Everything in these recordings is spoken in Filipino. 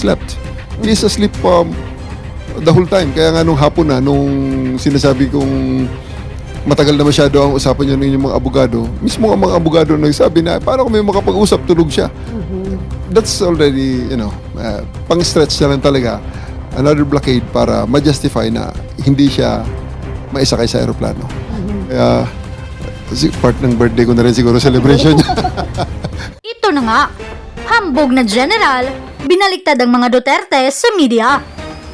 slept. He is asleep the whole time. Kaya nga nung hapon na, nung sinasabi kong matagal na masyado ang usapan niya ng inyong mga abogado, mismo ang mga abogado nagsabi na, paano kami makapag-usap, tulog siya. That's already, pang-stretch na lang talaga. Another blockade para ma-justify na hindi siya maisakay sa aeroplano. Kaya, part ng birthday ko na rin siguro celebration niya. Ito na nga, hambog na general, binaliktad ang mga Duterte sa media.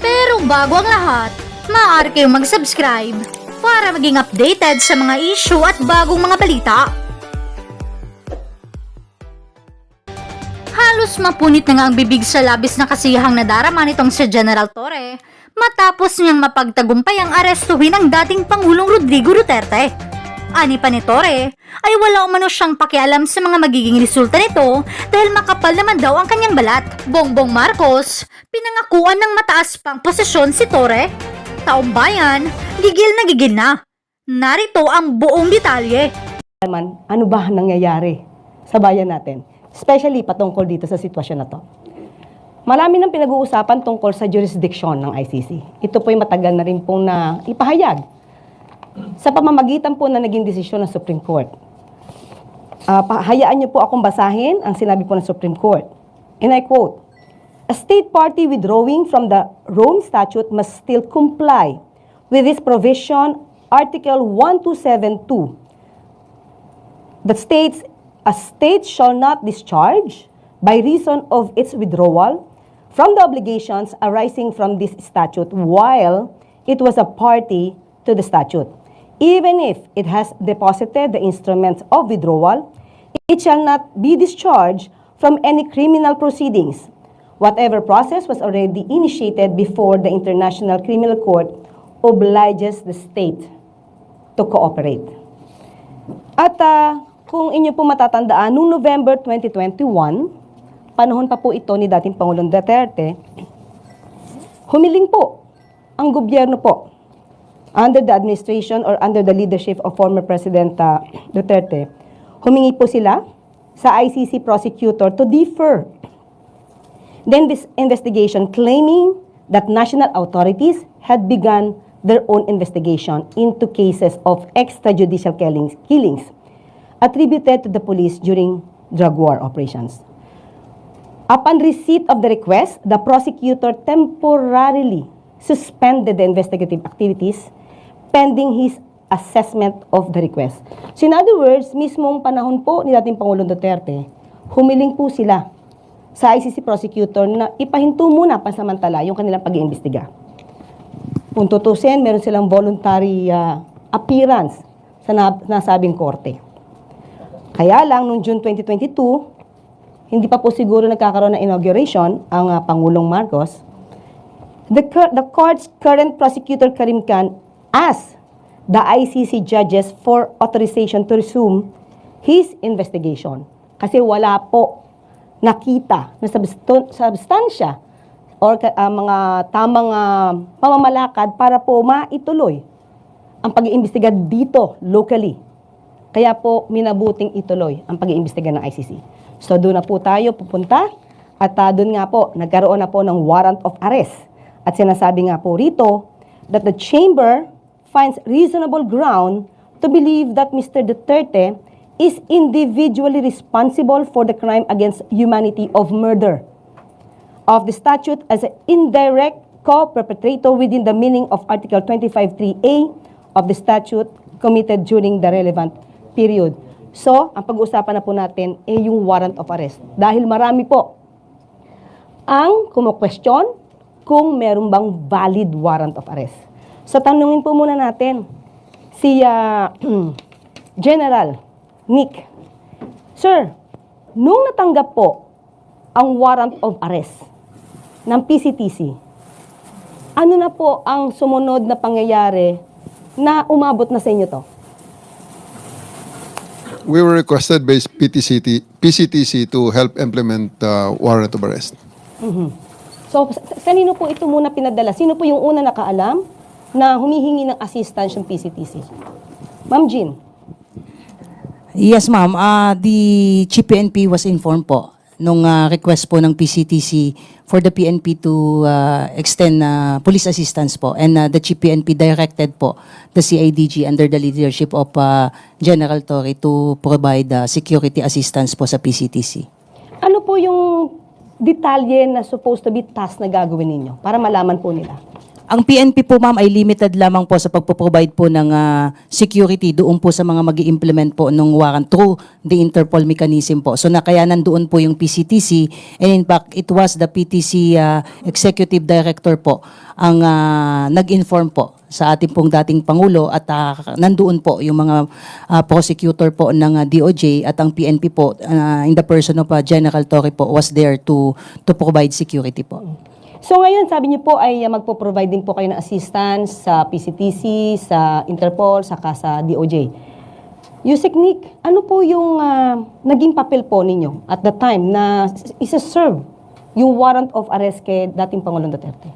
Pero bago ang lahat, maaari kayong mag-subscribe para maging updated sa mga issue at bagong mga balita. Halos mapunit na nga ang bibig sa labis na kasiyahang nadarama nitong si General Torre matapos niyang mapagtagumpay ang arestuhin ang dating Pangulong Rodrigo Duterte. Ani pa ni Torre ay wala umano siyang pakialam sa mga magiging resulta nito dahil makapal naman daw ang kanyang balat. Bongbong Marcos, pinangakuan ng mataas pang posisyon si Torre. Taong bayan, gigil na. Narito ang buong detalye. Ano ba nangyayari sa bayan natin? Especially patungkol dito sa sitwasyon na to. Marami nang pinag-uusapan tungkol sa jurisdiction ng ICC. Ito po'y matagal na rin pong na ipahayag sa pamamagitan po na naging desisyon ng Supreme Court. Hayaan niyo po akong basahin ang sinabi po ng Supreme Court. And I quote, "A state party withdrawing from the Rome Statute must still comply with this provision, Article 1272, that states, a state shall not discharge by reason of its withdrawal from the obligations arising from this statute while it was a party to the statute. Even if it has deposited the instruments of withdrawal, it shall not be discharged from any criminal proceedings. Whatever process was already initiated before the International Criminal Court obliges the state to cooperate." At kung inyo po matatandaan, noong November 2021, panahon pa po ito ni dating Pangulong Duterte, humiling po ang gobyerno po under the administration or under the leadership of former President Duterte. Humingi po sila sa ICC prosecutor to defer then this investigation, claiming that national authorities had begun their own investigation into cases of extrajudicial killings attributed to the police during drug war operations. Upon receipt of the request, the prosecutor temporarily suspended the investigative activities pending his assessment of the request. So in other words, mismong panahon po ni dating Pangulong Duterte, humiling po sila sa ICC prosecutor na ipahinto muna pansamantala yung kanilang pag-iimbestiga. Kung tutusin, meron silang voluntary appearance sa nasabing korte. Kaya lang, noong June 2022, hindi pa po siguro nagkakaroon ng inauguration ang Pangulong Marcos. The court's current prosecutor Karim Khan asked the ICC judges for authorization to resume his investigation. Kasi wala po nakita na substansya or mga tamang pamamalakad para po maituloy ang pag-iimbestiga dito locally. Kaya po minabuting ituloy ang pag-iimbestiga ng ICC. So doon na po tayo pupunta at doon nga po nagkaroon na po ng warrant of arrest. At sinasabi nga po rito that the chamber finds reasonable ground to believe that Mr. Duterte is individually responsible for the crime against humanity of murder of the statute as an indirect co-perpetrator within the meaning of Article 25(3)(a) of the statute committed during the relevant period. So, ang pag-uusapan na po natin ay yung warrant of arrest. Dahil marami po ang kumu-question kung meron bang valid warrant of arrest. So, tanungin po muna natin si General Nick. Sir, nung natanggap po ang warrant of arrest ng PCTC, ano na po ang sumunod na pangyayari na umabot na sa inyo to? We were requested by PCTC to help implement warrant of arrest. So, kanino po ito muna pinadala? Sino po yung una nakaalam na humihingi ng assistance yung PCTC? Ma'am Jean. Yes, ma'am. The Chief PNP was informed po nung request po ng PCTC for the PNP to extend police assistance po, and the Chief PNP directed po the CIDG under the leadership of General Torre to provide security assistance po sa PCTC. Ano po yung detalye na supposed to be task na gagawin ninyo para malaman po nila? Ang PNP po, ma'am, ay limited lamang po sa pagpo-provide po ng security doon po sa mga mag-i-implement po ng warrant through the Interpol mechanism po. So kaya nandoon po yung PCTC, and in fact, it was the PTC Executive Director po ang nag-inform po sa ating pong dating Pangulo, at nandoon po yung mga prosecutor po ng DOJ, at ang PNP po in the person of General Torre po was there to provide security po. So ngayon, sabi niyo po ay magpo-provide din po kayo ng assistance sa PCTC, sa Interpol, saka sa DOJ. Yusek Nick, ano po yung naging papel po ninyo at the time na isa-serve yung warrant of arrest kay dating Pangulong Duterte?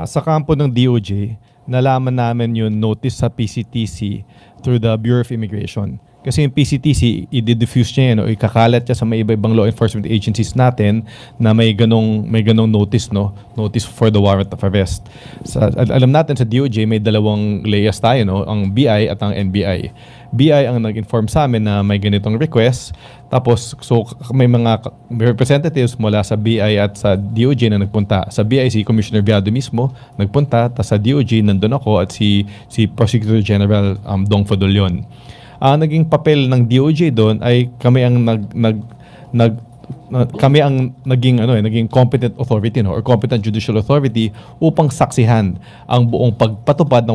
Sa kampo ng DOJ, nalaman namin yung notice sa PCTC through the Bureau of Immigration. Kasi yung PCTC, i-diffuse niya yan, o ikakalat niya sa may iba-ibang law enforcement agencies natin na may ganong notice, no? Notice for the warrant of arrest. Alam natin sa DOJ, may dalawang layers tayo, no? Ang BI at ang NBI. BI ang nag-inform sa amin na may ganitong request. Tapos, so may mga representatives mula sa BI at sa DOJ na nagpunta. Sa BI, si Commissioner Viado mismo nagpunta. Tapos sa DOJ, nandun ako, at si Prosecutor General Dong Fodolion. Ang naging papel ng DOJ doon ay kami ang naging competent authority, no, or competent judicial authority upang saksihan ang buong pagpatupad ng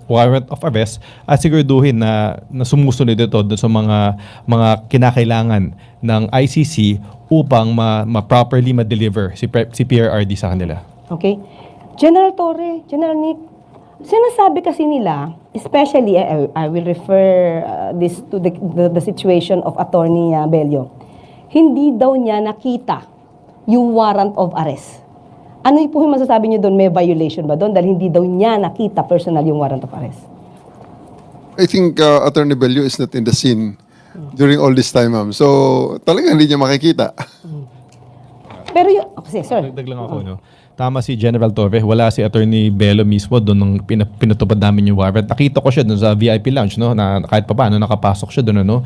warrant of arrest at siguraduhin na sumusunod ito doon sa mga kinakailangan ng ICC upang ma-properly ma-deliver si PRRD sa kanila. Okay? General Torre, General Nick, sinasabi kasi nila, especially, I will refer this to the situation of Attorney Bello, hindi daw niya nakita yung warrant of arrest. Ano po yung masasabi niyo doon? May violation ba doon? Dahil hindi daw niya nakita personal yung warrant of arrest. I think Attorney Bello is not in the scene during all this time, ma'am. So, talagang hindi niya makikita. Pero yung, okay, sir. Dagdag lang ako, no? Tama si General Torre, wala si Attorney Bello mismo doon nung pinatupad namin yung warrant. Nakita ko siya doon sa VIP lounge, no, na kahit pa paano nakapasok siya doon, no.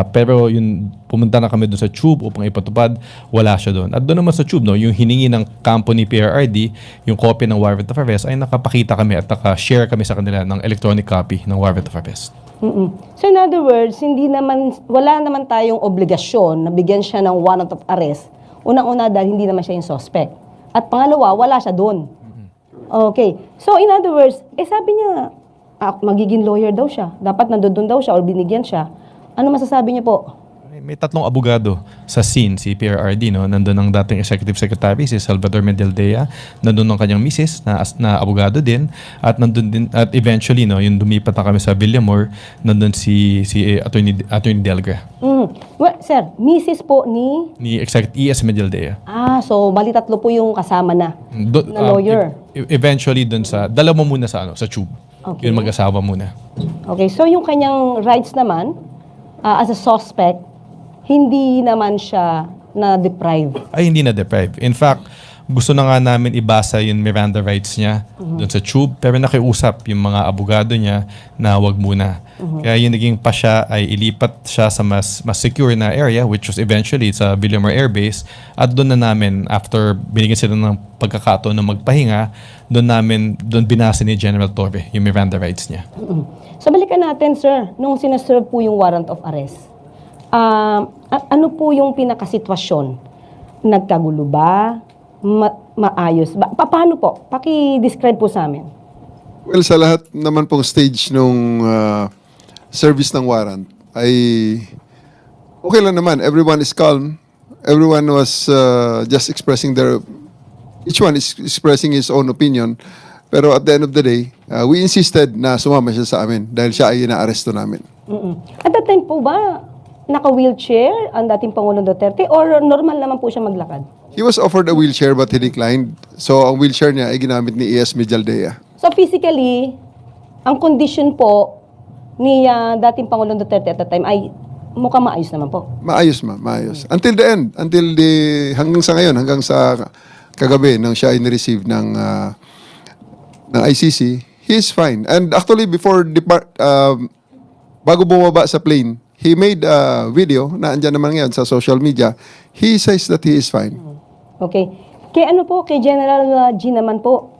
Pero yung pumunta na kami doon sa tube upang ipatupad, wala siya doon. At doon naman sa tube, no, yung hiningi ng kampo ni PRRD, yung copy ng warrant of arrest, ay nakapakita kami at naka-share kami sa kanila ng electronic copy ng warrant of arrest. So in other words, wala naman tayong obligasyon na bigyan siya ng warrant of arrest. Unang-una dahil hindi naman siya yung suspect. At pangalawa, wala siya doon. Okay. So, in other words, sabi niya, magiging lawyer daw siya. Dapat nandun daw siya or binigyan siya. Ano masasabi niya po? May tatlong abogado sa scene, si PRRD, no? Nandun ang dating Executive Secretary, si Salvador Medialdea. Nandun ang kanyang misis, na abogado din. At nandun din, at eventually, no, yung lumipat na kami sa Villamor, nandun si Attorney Delgra. Well, sir, misis po ni Executive ES Medialdea. so bali tatlo po yung kasama na lawyer. Eventually, dun sa, dala mo muna sa tube. Okay. Yung mag-asawa muna. Okay, so yung kanyang rights naman, as a suspect, hindi naman siya na-deprive. Ay, hindi na-deprive. In fact, gusto na nga namin ibasa yung Miranda rights niya doon sa tube, pero nakiusap yung mga abogado niya na wag muna. Kaya yung naging pasya ay ilipat siya sa mas secure na area, which was eventually sa Villamor Air Base, at doon na namin, after binigyan sila ng pagkakataon na magpahinga, doon binasa ni General Torre yung Miranda rights niya. So balikan natin, sir, nung sinaserve po yung warrant of arrest. Ano po yung pinakasitwasyon? Nagkagulo ba? Maayos ba? Paano po? Paki-describe po sa amin. Well, sa lahat naman pong stage nung service ng warrant ay okay lang naman. Everyone is calm. Everyone was just expressing each one is expressing his own opinion. Pero at the end of the day, we insisted na sumama siya sa amin dahil siya ay inaaresto namin. At that time po ba, naka-wheelchair ang dating Pangulong Duterte or normal naman po siya maglakad? He was offered a wheelchair but he declined. So ang wheelchair niya ay ginamit ni ES Medialdea. So physically, ang condition po ni dating Pangulong Duterte at that time ay mukhang maayos naman po. Maayos, ma'am, maayos. Until the end, hanggang sa ngayon, hanggang sa kagabi, nang siya ay nireceive ng ICC, he is fine. And actually, bago bumaba sa plane, he made a video na andyan naman ngayon sa social media. He says that he is fine. Okay. Kay ano po, kay General G naman po,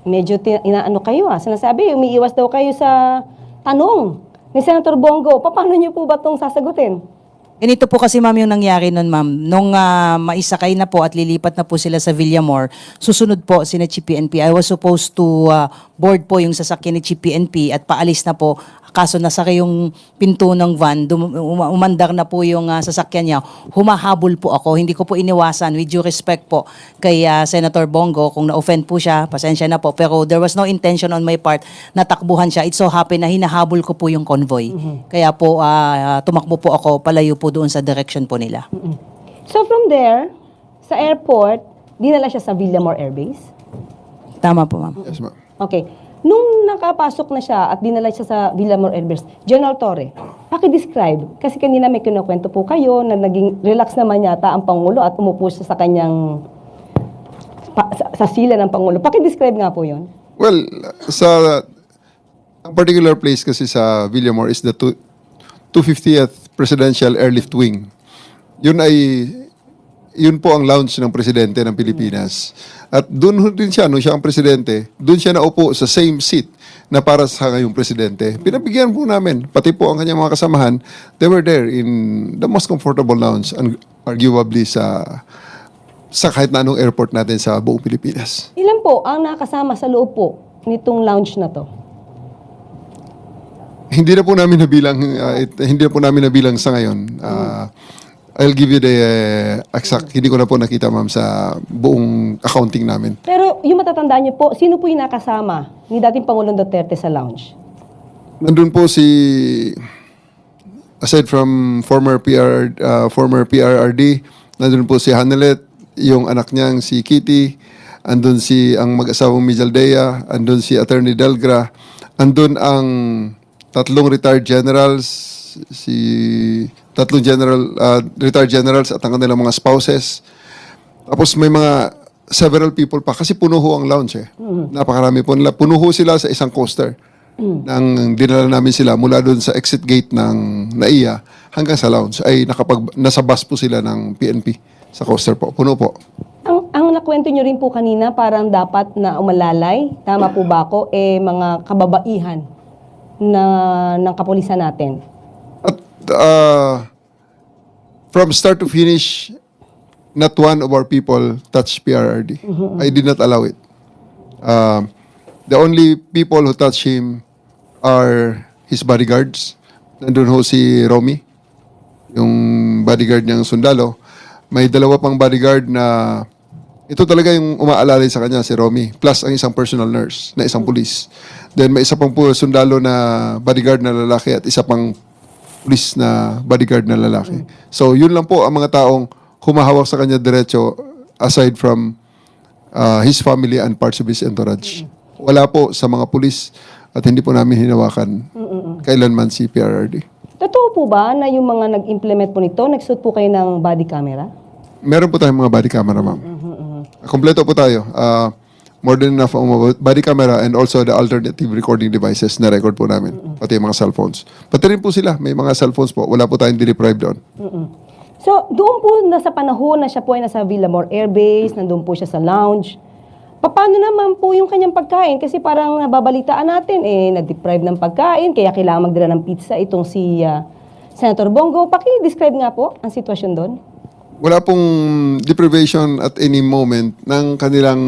medyo inaano kayo sinasabi, umiiwas daw kayo sa tanong ni Senator Bongo. Paano niyo po ba itong sasagutin? Ganito po kasi ma'am yung nangyari nun ma'am. Nung maisakay na po at lilipat na po sila sa Villamor, susunod po si Chief PNP. I was supposed to board po yung sasakyan ni Chief PNP at paalis na po. Kaso nasakay yung pinto ng van, umandar na po yung sasakyan niya. Humahabol po ako. Hindi ko po iniwasan with due respect po kay Senator Bongo. Kung na-offend po siya, pasensya na po. Pero there was no intention on my part na takbuhan siya. It so happened na hinahabol ko po yung convoy. Kaya po tumakbo po ako palayo po doon sa direction po nila. So from there, sa airport, dinala siya sa Villamor Air Base? Tama po ma'am. Yes, ma'am. Okay. Nung nakapasok na siya at dinala siya sa Villamor Air Base, General Torre, paki-describe. Kasi kanina may kinukwento po kayo na naging relax naman yata ang Pangulo at umupo siya sa kanyang sa sila ng Pangulo. Paki-describe nga po yun. Well, ang particular place kasi sa Villamor is the 250th Presidential Airlift Wing. Yun po ang lounge ng presidente ng Pilipinas. At doon din siya, nung siya ang presidente, doon siya naupo sa same seat na para sa ngayong presidente. Pinabigyan po namin, pati po ang kanyang mga kasamahan, they were there in the most comfortable lounge, arguably sa kahit na anong airport natin sa buong Pilipinas. Ilan po ang nakasama sa loob po nitong lounge na to? Hindi na po namin nabilang sa ngayon. I'll give you the exact, hindi ko na po nakita ma'am sa buong accounting namin. Pero yung matatandaan niyo po, sino po yung nakasama ni dating Pangulong Duterte sa lounge? Nandun po aside from former PRRD, nandun po si Hanelet, yung anak niyang si Kitty, andun ang mag-asawang Mijaldea, andun si Attorney Delgra, andun ang tatlong retired generals, retired generals at ang kanilang mga spouses. Tapos may several people pa kasi puno ho ang lounge Napakarami po nila. Puno ho sila sa isang coaster. Nang dinala namin sila mula doon sa exit gate ng NAIA hanggang sa lounge ay nasa bus po sila ng PNP sa coaster po. Puno po. Ang nakwento nyo rin po kanina, parang dapat na umalalay, tama po ba ako, mga kababaihan ng kapulisan natin. At from start to finish, not one of our people touched PRRD. I did not allow it. The only people who touched him are his bodyguards. Nandun ho si Romy, yung bodyguard niyang sundalo. May dalawa pang bodyguard na ito talaga yung umaalalay sa kanya, si Romy. Plus ang isang personal nurse na isang police. Then may isa pang sundalo na bodyguard na lalaki at isa pang police na bodyguard na lalaki. So yun lang po ang mga taong humahawak sa kanya diretso aside from his family and parts of his entourage. Wala po sa mga police at hindi po namin hinawakan kailanman si PRRD. Totoo po ba na yung mga nag-implement po nito, nagsuot po kayo ng body camera? Meron po tayong mga body camera, ma'am. Kompleto po tayo. More than enough ang mga body camera and also the alternative recording devices na record po namin. Pati yung mga cellphones. Pati rin po sila, may mga cellphones po. Wala po tayong deprived doon. So, doon po na sa panahon na siya po ay nasa Villamor Air Base, nandun po siya sa lounge, paano naman po yung kanyang pagkain? Kasi parang nababalitaan natin, nag-deprive ng pagkain, kaya kailangan magdala ng pizza itong si Senator Bongo. Paki-describe nga po ang sitwasyon doon. Wala pong deprivation at any moment ng kanilang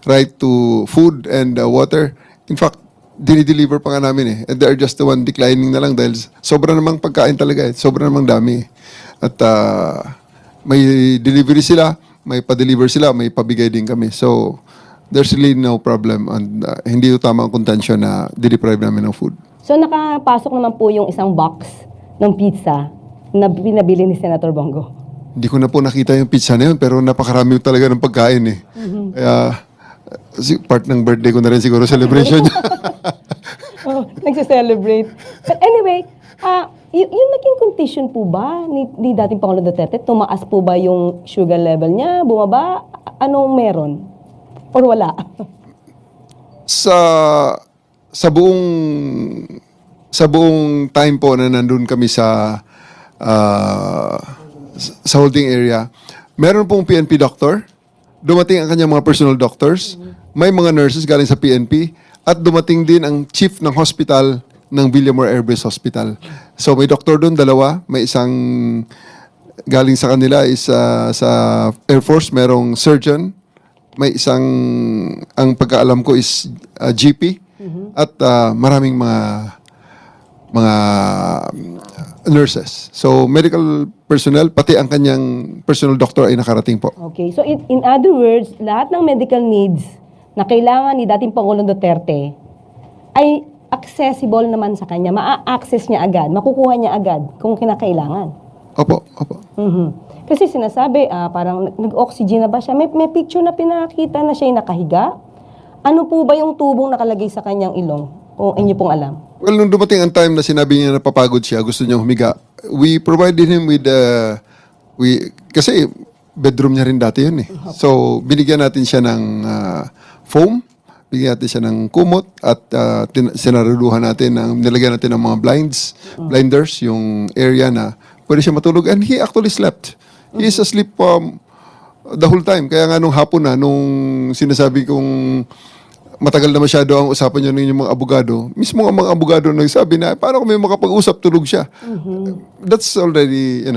right to food and water. In fact, dinideliver pa nga namin And they're just the one declining na lang dahil sobra namang pagkain talaga Sobra namang dami. At may delivery sila, may pa-deliver sila, may pabigay din kami. So, there's really no problem and hindi ito tama ang contention na dideprive namin ng food. So, nakapasok naman po yung isang box ng pizza na pinabili ni Senator Bongo. Hindi ko na po nakita yung pizza na yun, pero napakarami talaga ng pagkain Kaya, part ng birthday ko na rin siguro celebration niya. Nagse-celebrate. But anyway, yung naging condition po ba ni dating Pangulong Duterte? Tumaas po ba yung sugar level niya? Bumaba? Anong meron? Or wala? Sa buong time po na nandun kami sa holding area, meron pong PNP doctor, dumating ang kanyang mga personal doctors, may mga nurses galing sa PNP, at dumating din ang chief ng hospital ng Villamor Air Base Hospital. So may doktor doon, dalawa, may isang galing sa kanila is sa Air Force, merong surgeon, may isang, ang pagkaalam ko is GP, at maraming mga nurses. So medical personnel, pati ang kanyang personal doctor ay nakarating po. Okay. So in other words, lahat ng medical needs na kailangan ni dating Pangulong Duterte ay accessible naman sa kanya. Ma-access niya agad, makukuha niya agad kung kinakailangan. Opo, opo. Kasi sinasabi, parang nag-oxygen na ba siya? May picture na pinakita na siya nakahiga. Ano po ba yung tubong nakalagay sa kanyang ilong? Kung inyo pong alam. Well, nung dumating ang time na sinabi niya napapagod siya, gusto niya humiga, we provided him with, kasi bedroom niya rin dati yun eh. So, binigyan natin siya ng foam, bigyan natin siya ng kumot, at sinaraduhan natin, nilagyan natin ng mga blinders, yung area na pwede siya matulog. And he actually slept. He is asleep the whole time. Kaya nga nung hapon na, nung sinasabi kong matagal na masyado ang usapan niyo ng inyong mga abogado, mismo ang mga abogado nagsabi na, paano kami makapag-usap, tulog siya. That's already,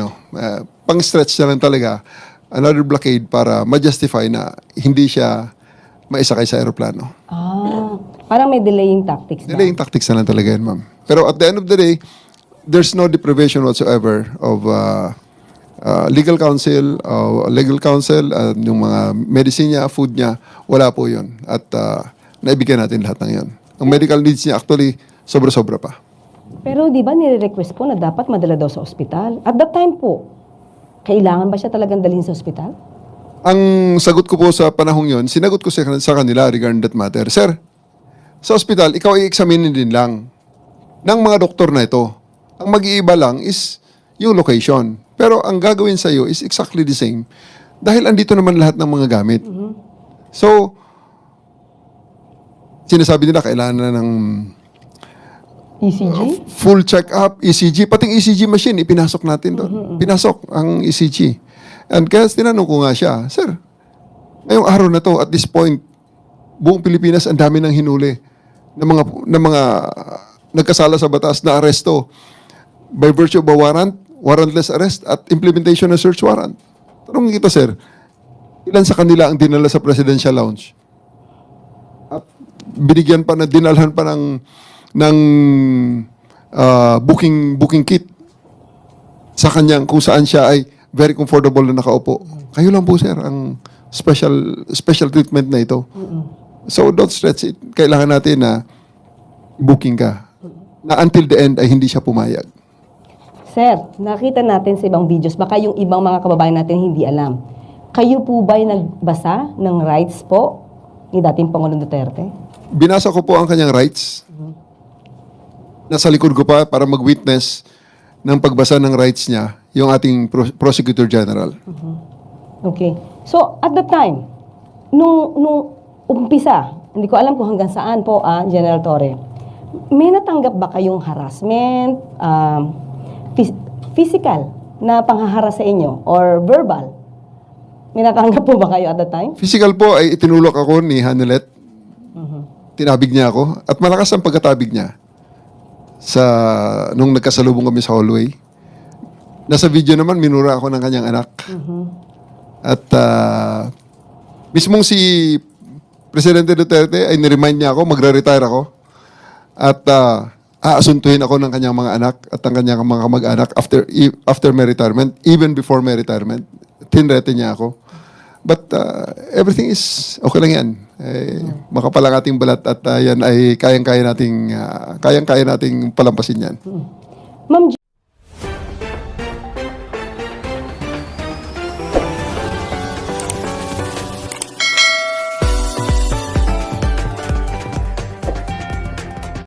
pang-stretch na lang talaga. Another blockade para ma-justify na hindi siya maisakay sa aeroplano. Parang may delaying tactics ba? Delaying tactics na lang talaga yan, ma'am. Pero at the end of the day, there's no deprivation whatsoever of legal counsel, yung mga medicine niya, food niya, wala po yun. At naibigyan natin lahat ng yun. Ang medical needs niya actually, sobra-sobra pa. Pero di ba nire-request po na dapat madala daw sa ospital? At that time po, kailangan ba siya talagang dalhin sa ospital? Ang sagot ko po sa panahong yon, sinagot ko sa kanila regarding that matter, Sir, sa ospital, ikaw i-examine din lang ng mga doktor na ito. Ang mag-iiba lang is yung location. Pero ang gagawin sa iyo is exactly the same dahil andito naman lahat ng mga gamit. So, sinasabi nila kailangan na ng ECG? full check-up, ECG, pating ECG machine, ipinasok natin doon. Pinasok ang ECG. And kaya tinanong ko nga siya, Sir, ngayong araw na to, at this point, buong Pilipinas, ang dami ng hinuli ng mga nagkasala sa batas na aresto by virtue of a warrant, warrantless arrest, at implementation ng search warrant. Tanong kita, Sir, ilan sa kanila ang dinala sa presidential lounge? At binigyan pa na, dinalhan pa ng booking kit sa kanyang kung saan siya ay very comfortable na nakaupo. Kayo lang po, sir, ang special treatment na ito. So don't stretch it. Kailangan natin na booking ka. Na until the end ay hindi siya pumayag. Sir, nakita natin sa ibang videos, baka yung ibang mga kababayan natin hindi alam. Kayo po ba'y nagbasa ng rights po ni dating Pangulong Duterte? Binasa ko po ang kanyang rights. Nasa likod ko pa para mag-witness ng pagbasa ng rights niya, yung ating Prosecutor General. Okay. So, at the time, nung umpisa, hindi ko alam kung hanggang saan po, General Torre, may natanggap ba kayong harassment, physical na panghaharas sa inyo, or verbal? May natanggap po ba kayo at the time? Physical po ay itinulak ako ni Hanelet. Tinabig niya ako. At malakas ang pagkatabig niya nung nagkasalubong kami sa hallway. Nasa video naman, minura ako ng kanyang anak. At mismong si Presidente Duterte ay niremind niya ako, magre-retire ako. At aasuntuhin ako ng kanyang mga anak at ang kanyang mga kamag-anak after my retirement, even before my retirement. Tinrete niya ako. But everything is okay lang yan. Makapal ang ating balat at yan ay kayang-kaya nating palampasin yan. Ma'am